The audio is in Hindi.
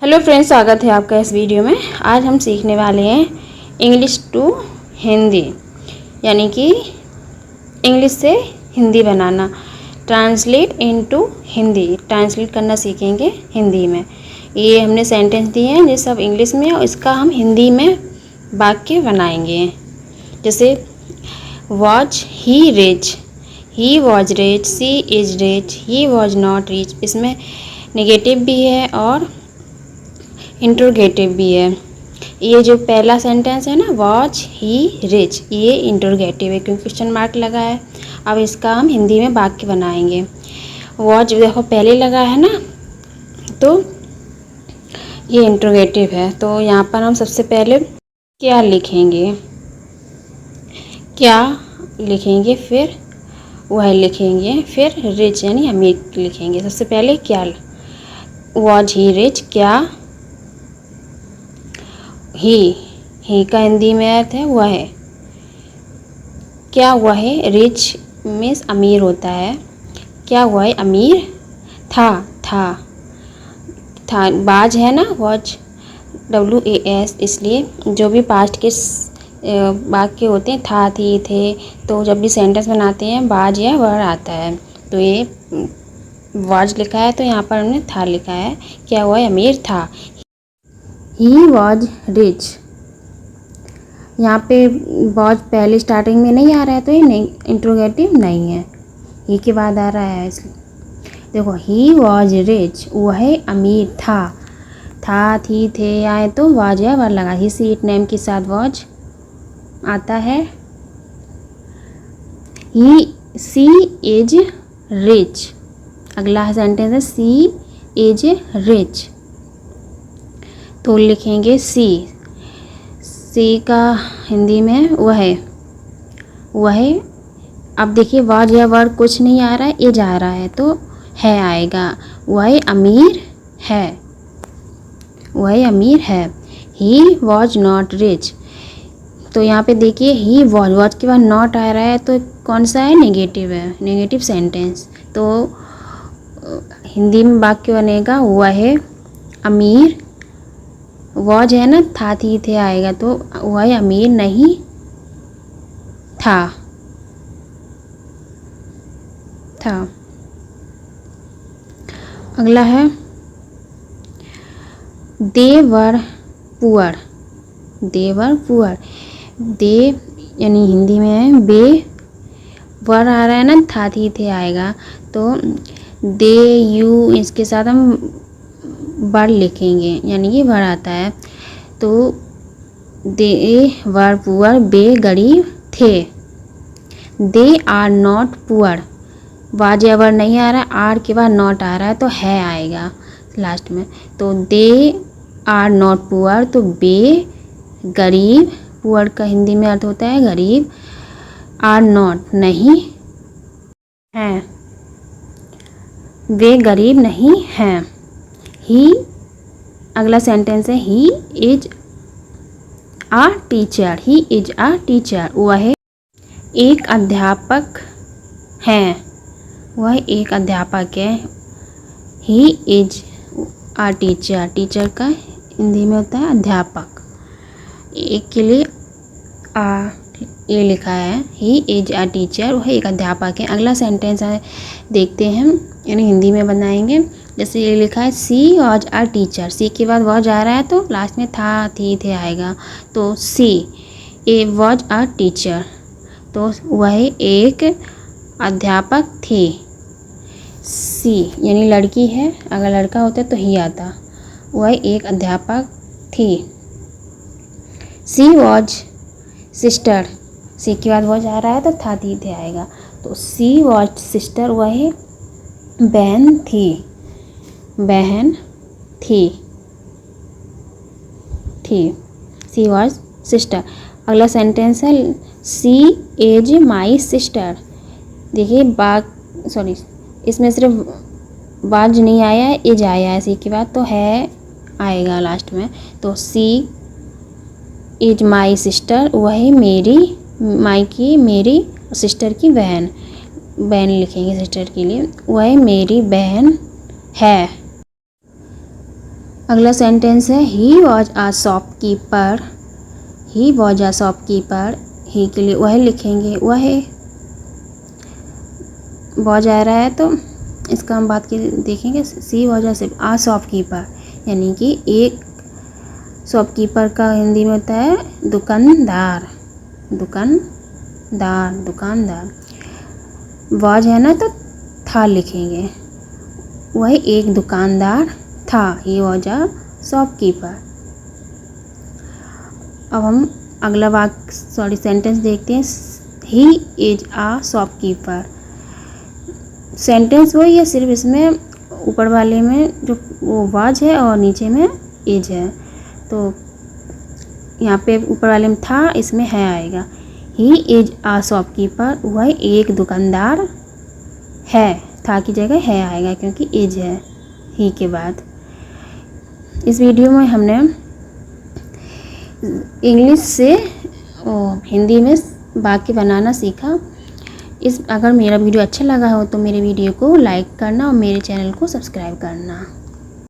हेलो फ्रेंड्स, स्वागत है आपका इस वीडियो में। आज हम सीखने वाले हैं इंग्लिश टू हिंदी, यानी कि इंग्लिश से हिंदी बनाना। ट्रांसलेट इनटू हिंदी, ट्रांसलेट करना सीखेंगे हिंदी में। ये हमने सेंटेंस दिए हैं ये सब इंग्लिश में, और इसका हम हिंदी में वाक्य बनाएंगे। जैसे watch he rich, he was rich, she is rich, he was not rich. इसमें नेगेटिव भी है और इंटरोगेटिव भी है। ये जो पहला सेंटेंस है ना, वॉच ही रिच, ये इंटरोगेटिव है क्योंकि क्वेश्चन मार्क लगा है। अब इसका हम हिंदी में वाक्य बनाएंगे। वॉच देखो पहले लगा है ना, तो ये इंटरोगेटिव है। तो यहाँ पर हम सबसे पहले क्या लिखेंगे, क्या लिखेंगे, फिर वह लिखेंगे, फिर रिच यानी अमीर लिखेंगे। सबसे पहले क्या, वॉज ही रिच, क्या ही का हिंदी में अर्थ है वह है। क्या वह रिच मीन्स अमीर होता है। क्या वह अमीर था। बाज है ना, वॉज WAS, इसलिए जो भी पास्ट के वाक्य होते हैं था, थी, थे, तो जब भी सेंटेंस बनाते हैं बाज या वर्ड आता है। तो ये वॉज लिखा है तो यहाँ पर हमने था लिखा है। क्या वह अमीर था। ही वॉज रिच, यहाँ पे वॉज पहले स्टार्टिंग में नहीं आ रहा है तो ये नहीं इंट्रोगेटिव नहीं है, ही के बाद आ रहा है इसलिए। देखो ही वॉज रिच, वह अमीर था, थी, थे आए तो वॉज या वर्ड लगा। ही सीट नेम के साथ वॉज आता है। सी इज रिच, अगला सेंटेंस है सी इज रिच, तो लिखेंगे सी का हिंदी में वह। अब देखिए वॉज या वर्ड कुछ नहीं आ रहा है, इज आ रहा है तो है आएगा। वह अमीर है। ही वॉज नॉट रिच, तो यहाँ पे देखिए ही वॉज के बाद नॉट आ रहा है तो कौन सा है, नेगेटिव है, नेगेटिव सेंटेंस। तो हिंदी में वाक्य बनेगा वह अमीर, वॉज है ना, था, थी, थे आएगा तो वह अमीर नहीं था। अगला है दे वर पुअर, दे यानी हिंदी में है बे, वर आ रहा है ना, था, थी, थे आएगा तो दे यू इसके साथ हम वर्ड लिखेंगे, यानी कि वर्ड आता है। तो दे वर पुअर, बे गरीब थे। They are not poor, was या वर्ड नहीं आ रहा है, आर के बाद नॉट आ रहा है तो है आएगा लास्ट में। तो दे आर नॉट पुअर, तो बे गरीब, पुअर का हिंदी में अर्थ होता है गरीब, आर नॉट नहीं हैं, वे गरीब नहीं हैं। ही अगला सेंटेंस है he is a teacher, he is a teacher, वह एक अध्यापक हैं, वह एक अध्यापक है। He is a teacher, teacher का हिंदी में होता है अध्यापक, एक के लिए आ ये लिखा है। ही इज आ टीचर, वह एक अध्यापक है। अगला सेंटेंस है देखते हैं हम, यानी हिंदी में बनाएंगे। जैसे ये लिखा है सी वॉज आ टीचर, सी के बाद वॉज आ रहा है तो लास्ट में था, थी, थे आएगा तो सी ए वॉज आ टीचर, तो वह एक अध्यापक थी। सी यानी लड़की है, अगर लड़का होता तो ही आता, वह एक अध्यापक थी। सी वॉज सिस्टर, सी के बाद वॉज आ रहा है तो था, थी, थे आएगा तो सी वॉज सिस्टर, वह बहन थी, सी वॉज सिस्टर। अगला सेंटेंस है सी इज माई सिस्टर, देखिए इसमें सिर्फ वाज नहीं आया है, इज आया है, सी के बाद तो है आएगा लास्ट में। तो सी इज माई सिस्टर, वह मेरी सिस्टर की बहन लिखेंगे सिस्टर के लिए, वह मेरी बहन है। अगला सेंटेंस है he was a shopkeeper. He was a shopkeeper, he के लिए वह लिखेंगे, वह वॉज आ रहा है तो इसका हम बात के देखेंगे। सी वॉज आ शॉपकीपर, यानी कि एक शॉपकीपर का हिंदी में होता है दुकानदार। दुकानदार, दुकानदार। वॉज है ना तो था लिखेंगे, वह एक दुकानदार था। He was a shopkeeper. अब हम अगला सेंटेंस देखते हैं। He is a shopkeeper. Sentence वही है, सिर्फ इसमें ऊपर वाले में जो वो वाज है और नीचे में इज है, तो यहाँ पे ऊपर वाले में था, इसमें है आएगा। ही इज आ शॉपकीपर, वह एक दुकानदार है। था की जगह है आएगा क्योंकि इज है ही के बाद। इस वीडियो में हमने इंग्लिश से हिंदी में वाक्य बनाना सीखा। अगर मेरा वीडियो अच्छा लगा हो तो मेरे वीडियो को लाइक करना और मेरे चैनल को सब्सक्राइब करना।